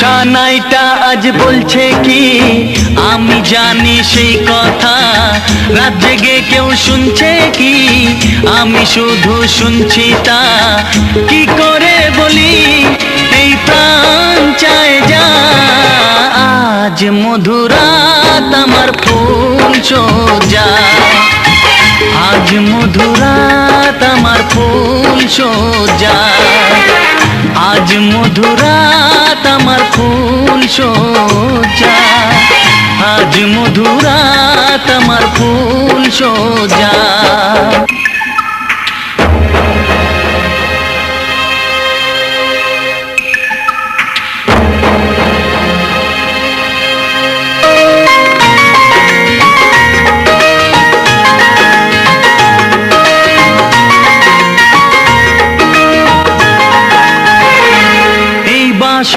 সানাইটা আজ বলছে কি আমি জানি সেই কথা, রাত জেগে কেউ শুনছে কি আমি শুধু শুনছি তা। কি করে বলি এই প্রাণ চায় যা, আজ মধুরাত আমার ফুল সোজা, আজ মধুরাত আমার ফুল সোজা, আজ মধুরাত আমার ফুল সোজা, আজ মধুরাত আমার ফুল সোজা।